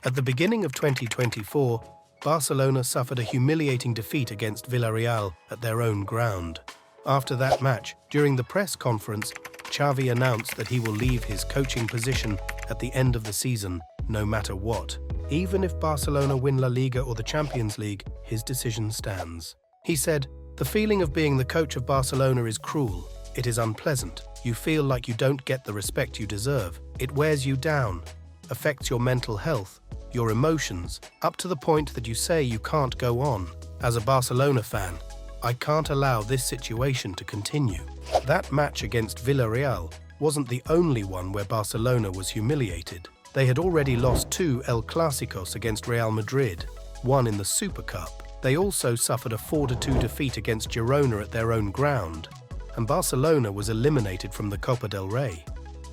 At the beginning of 2024, Barcelona suffered a humiliating defeat against Villarreal at their own ground. After that match, during the press conference, Xavi announced that he will leave his coaching position at the end of the season, no matter what. Even if Barcelona win La Liga or the Champions League, his decision stands. He said, "The feeling of being the coach of Barcelona is cruel. It is unpleasant. You feel like you don't get the respect you deserve. It wears you down, affects your mental health, your emotions, up to the point that you say you can't go on. As a Barcelona fan, I can't allow this situation to continue." That match against Villarreal wasn't the only one where Barcelona was humiliated. They had already lost 2 El Clásicos against Real Madrid, one in the Super Cup. They also suffered a 4-2 defeat against Girona at their own ground, and Barcelona was eliminated from the Copa del Rey.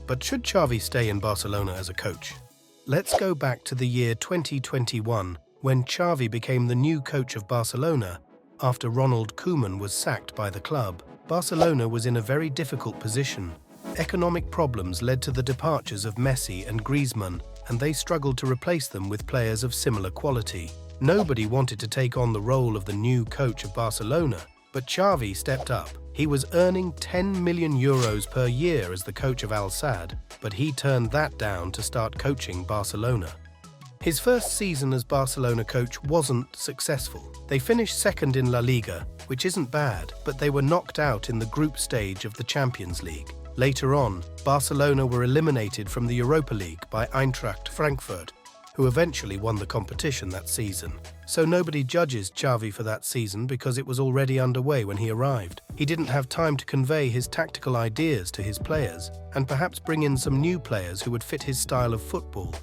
But should Xavi stay in Barcelona as a coach? Let's go back to the year 2021, when Xavi became the new coach of Barcelona after Ronald Koeman was sacked by the club. Barcelona was in a very difficult position. Economic problems led to the departures of Messi and Griezmann, and they struggled to replace them with players of similar quality. Nobody wanted to take on the role of the new coach of Barcelona, but Xavi stepped up. He was earning €10 million per year as the coach of Al Sadd, but he turned that down to start coaching Barcelona. His first season as Barcelona coach wasn't successful. They finished second in La Liga, which isn't bad, but they were knocked out in the group stage of the Champions League. Later on, Barcelona were eliminated from the Europa League by Eintracht Frankfurt, who eventually won the competition that season. So nobody judges Xavi for that season because it was already underway when he arrived. He didn't have time to convey his tactical ideas to his players and perhaps bring in some new players who would fit his style of football,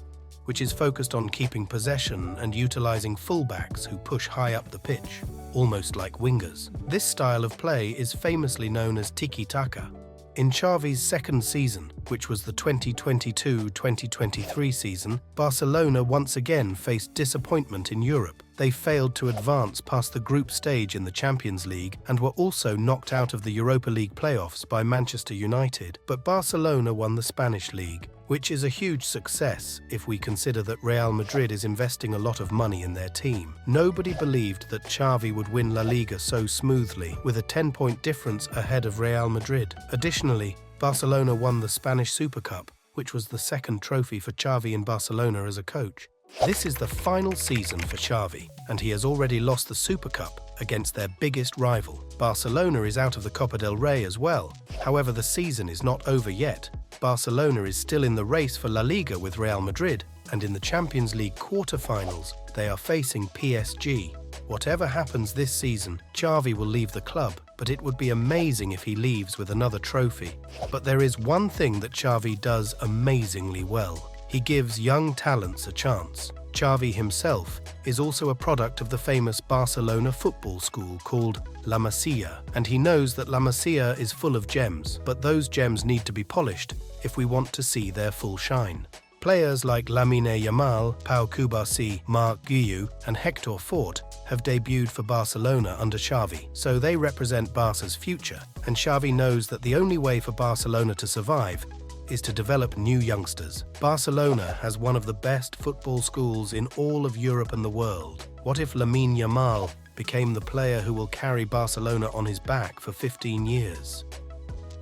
which is focused on keeping possession and utilizing fullbacks who push high up the pitch, almost like wingers. This style of play is famously known as tiki-taka. In Xavi's second season, which was the 2022-2023 season, Barcelona once again faced disappointment in Europe. They failed to advance past the group stage in the Champions League and were also knocked out of the Europa League playoffs by Manchester United. But Barcelona won the Spanish League, which is a huge success if we consider that Real Madrid is investing a lot of money in their team. Nobody believed that Xavi would win La Liga so smoothly, with a 10-point difference ahead of Real Madrid. Additionally, Barcelona won the Spanish Super Cup, which was the second trophy for Xavi in Barcelona as a coach. This is the final season for Xavi, and he has already lost the Super Cup against their biggest rival. Barcelona is out of the Copa del Rey as well. However, the season is not over yet. Barcelona is still in the race for La Liga with Real Madrid, and in the Champions League quarter-finals, they are facing PSG. Whatever happens this season, Xavi will leave the club, but it would be amazing if he leaves with another trophy. But there is one thing that Xavi does amazingly well. He gives young talents a chance. Xavi himself is also a product of the famous Barcelona football school called La Masia, and he knows that La Masia is full of gems, but those gems need to be polished if we want to see their full shine. Players like Lamine Yamal, Pau Cubarsí, Marc Guiu, and Hector Fort have debuted for Barcelona under Xavi, so they represent Barca's future, and Xavi knows that the only way for Barcelona to survive is to develop new youngsters. Barcelona has one of the best football schools in all of Europe and the world. What if Lamine Yamal became the player who will carry Barcelona on his back for 15 years?